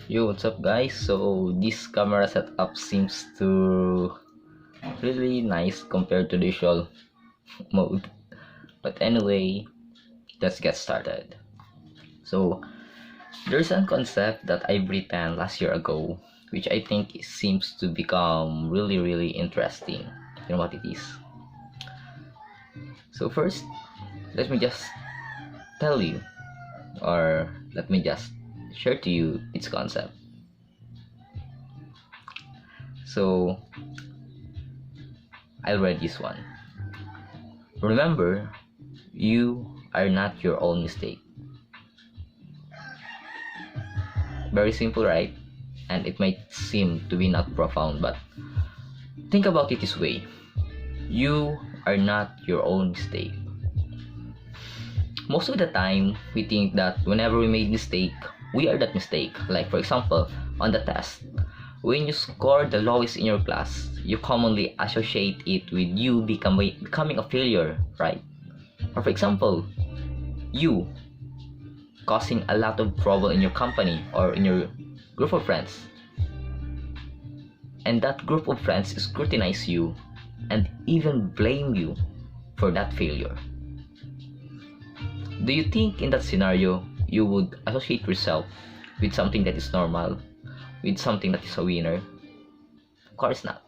Yo, what's up, guys? So this camera setup seems to really nice compared to the usual mode. But anyway, let's get started. So there's a concept that I've written last year ago, which I think seems to become really interesting. You know what it is? So first, let me just tell you, or let me just share to you its concept. So I'll read this one. Remember, you are not your own mistake. Very simple, right? And it might seem to be not profound, but think about it this way. You are not your own mistake. Most of the time, we think that whenever we made mistake, we are that mistake. Like for example, on the test, when you score the lowest in your class, you commonly associate it with you becoming a failure, right? Or for example, you causing a lot of trouble in your company or in your group of friends. And that group of friends scrutinize you and even blame you for that failure. Do you think in that scenario you would associate yourself with something that is normal, with something that is a winner? Of course not.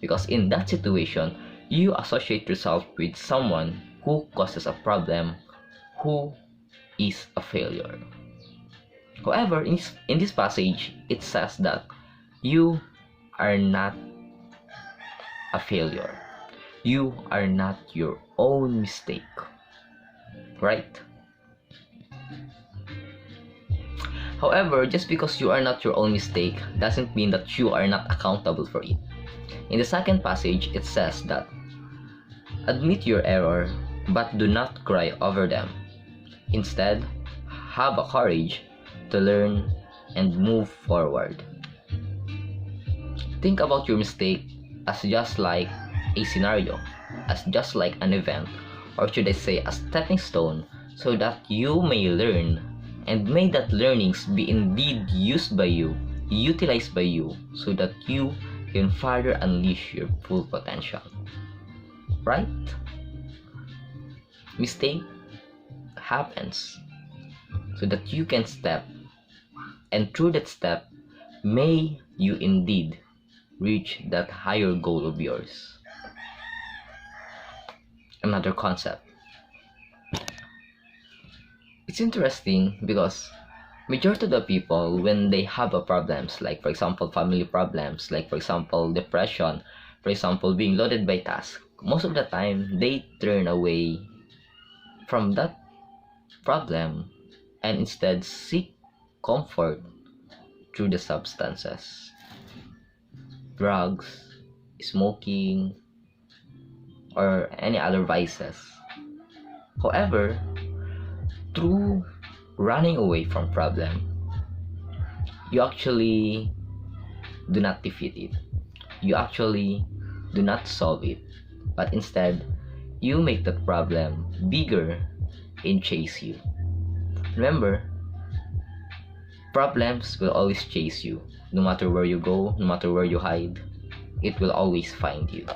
Because in that situation, you associate yourself with someone who causes a problem, who is a failure. However, in this passage, it says that you are not a failure. You are not your own mistake. Right? However, just because you are not your own mistake doesn't mean that you are not accountable for it. In the second passage, it says that admit your error, but do not cry over them. Instead, have a courage to learn and move forward. Think about your mistake as just like a scenario, as just like an event, or should I say a stepping stone, so that you may learn, and may that learnings be indeed used by you, utilized by you, so that you can further unleash your full potential. Right? Mistake happens so that you can step, and through that step, may you indeed reach that higher goal of yours. Another concept. It's interesting because majority of the people, when they have a problems, like for example family problems, like for example depression, for example being loaded by tasks, most of the time they turn away from that problem and instead seek comfort through the substances, drugs, smoking, or any other vices. However, through running away from problem, you actually do not defeat it. You actually do not solve it, but instead, you make that problem bigger and chase you. Remember, problems will always chase you. No matter where you go, no matter where you hide, it will always find you.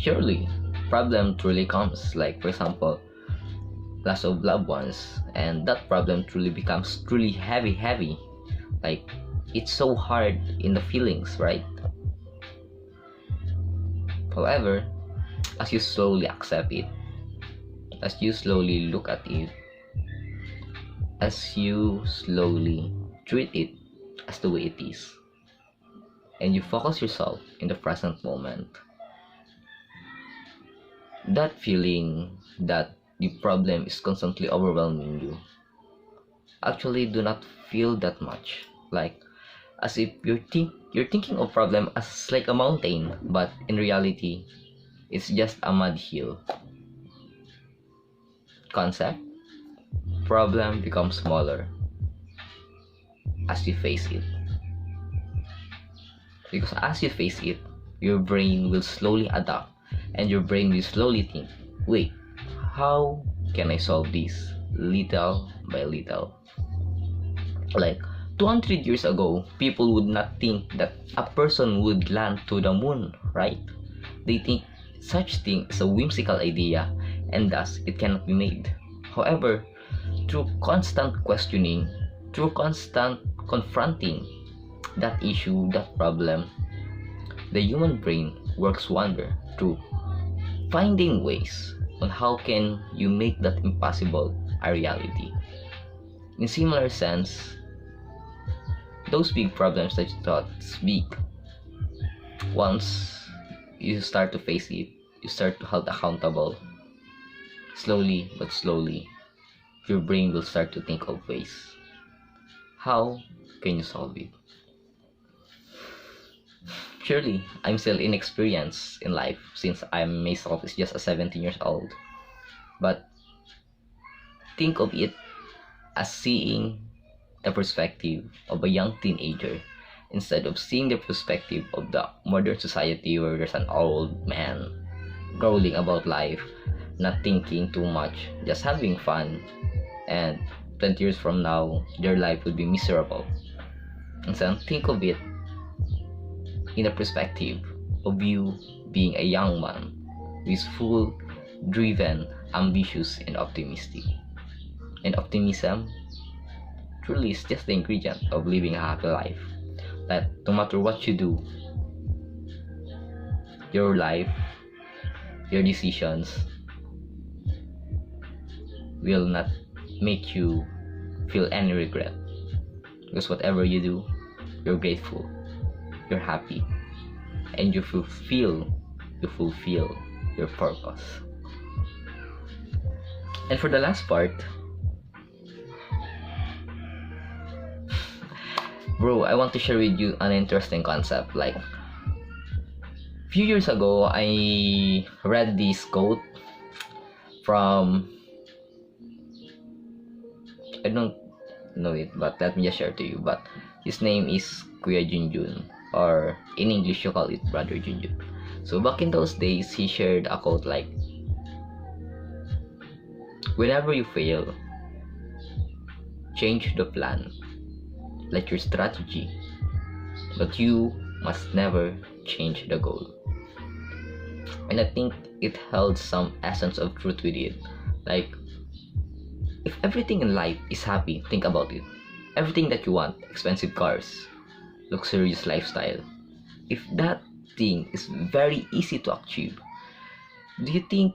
Surely, problem truly comes, like for example, loss of loved ones, and that problem truly becomes truly heavy. Like, it's so hard in the feelings, right? However, as you slowly accept it, as you slowly look at it, as you slowly treat it as the way it is, and you focus yourself in the present moment, that feeling that the problem is constantly overwhelming you actually do not feel that much, like as if you're thinking of problem as like a mountain, but in reality it's just a mud hill. Concept: problem becomes smaller as you face it, because as you face it, your brain will slowly adapt, and your brain will slowly think, wait, how can I solve this? little by little. Like 200 years ago, people would not think that a person would land to the moon, right? They think such thing is a whimsical idea and thus it cannot be made. However, through constant questioning, through constant confronting that issue, that problem, the human brain works wonder through finding ways on how can you make that impossible a reality. In similar sense, those big problems that you thought is big, once you start to face it, you start to hold accountable, slowly but slowly, your brain will start to think of ways. How can you solve it? Surely, I'm still inexperienced in life since I myself is just a 17 years old. But think of it as seeing the perspective of a young teenager instead of seeing the perspective of the modern society where there's an old man growling about life, not thinking too much, just having fun, and 20 years from now, their life would be miserable. And so think of it in the perspective of you being a young man who is full, driven, ambitious, and optimistic. And optimism truly is just the ingredient of living a happy life. That no matter what you do, your life, your decisions will not make you feel any regret. Because whatever you do, you're grateful, you're happy, and you fulfill your purpose. And for the last part, bro, I want to share with you an interesting concept. Like, few years ago, I read this quote from, I don't know it, but let me just share to you. But his name is Kuya Junjun, or in English you call it Brother Junjun. So back in those days, he shared a quote like, whenever you fail, change the plan, like your strategy, but you must never change the goal. And I think it held some essence of truth with it. Like, if everything in life is happy, think about it. Everything that you want, expensive cars, luxurious lifestyle, if that thing is very easy to achieve, do you think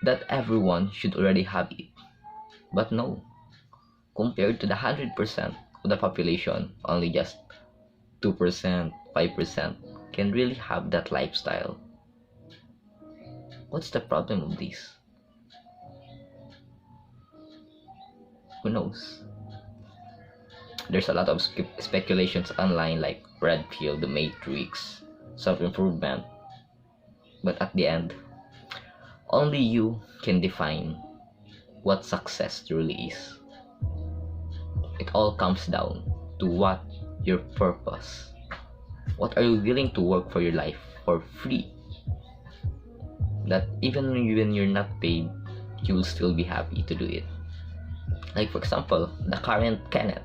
that everyone should already have it? But no. Compared to the 100% of the population, only just 2%, 5% can really have that lifestyle. What's the problem of this? Who knows? There's a lot of speculations online like Red Pill, The Matrix, self-improvement. But at the end, only you can define what success truly is. It all comes down to what your purpose. What are you willing to work for your life for free? That even when you're not paid, you will still be happy to do it. Like for example, the current Kenneth,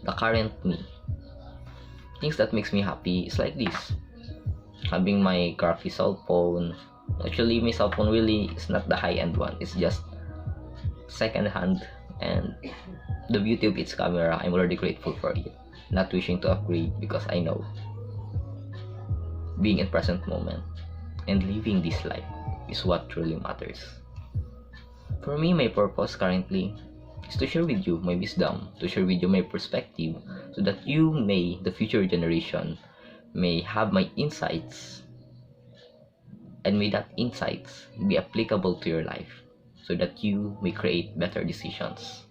the current me. Things that makes me happy is like this. Having my crappy cell phone. Actually, my cell phone really is not the high-end one. It's just second-hand, and the beauty of its camera, I'm already grateful for it. Not wishing to upgrade because I know being in present moment and living this life is what truly matters. For me, my purpose currently is to share with you my wisdom, to share with you my perspective, so that you may, the future generation, may have my insights, and may that insights be applicable to your life, so that you may create better decisions.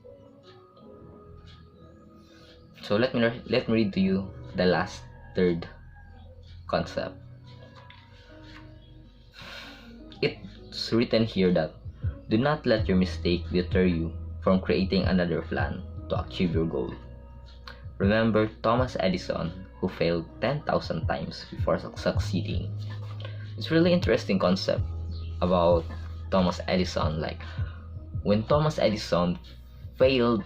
So let me read to you the last third concept. It's written here that do not let your mistake deter you from creating another plan to achieve your goal. Remember Thomas Edison, who failed 10,000 times before succeeding. It's really interesting concept about Thomas Edison. Like, When Thomas Edison failed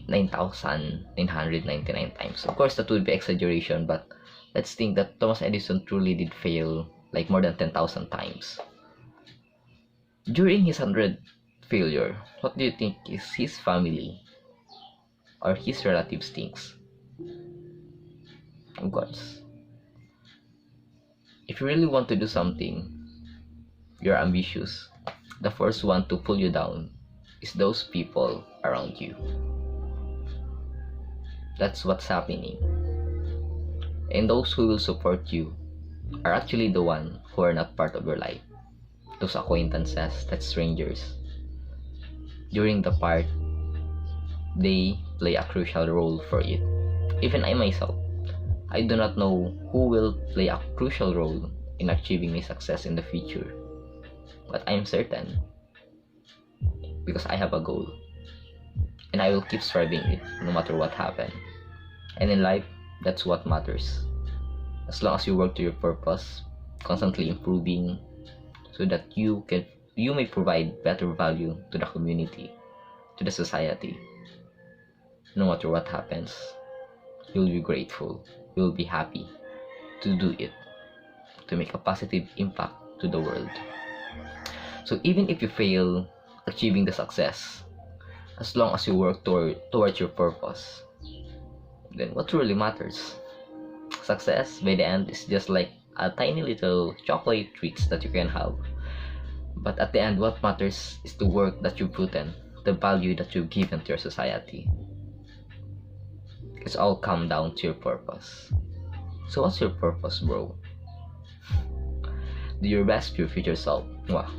9,999 times. Of course, that would be exaggeration, but let's think that Thomas Edison truly did fail like more than 10,000 times. During his 100th failure, what do you think is his family or his relatives thinks? Of course, if you really want to do something, you're ambitious, the first one to pull you down is those people around you. That's what's happening. And those who will support you are actually the ones who are not part of your life. Those acquaintances, that's strangers. During the part, they play a crucial role for it. Even I myself, I do not know who will play a crucial role in achieving my success in the future. But I am certain, because I have a goal, and I will keep striving it no matter what happens. And in life, that's what matters. As long as you work to your purpose, constantly improving, so that you may provide better value to the community, to the society. No matter what happens, you'll be grateful, you'll be happy to do it, to make a positive impact to the world. So even if you fail achieving the success, as long as you work towards your purpose, then what really matters? Success by the end is just like a tiny little chocolate treats that you can have. But at the end, what matters is the work that you put in, the value that you've given to your society. It's all come down to your purpose. So what's your purpose, bro? Do your best for your future self. Wow.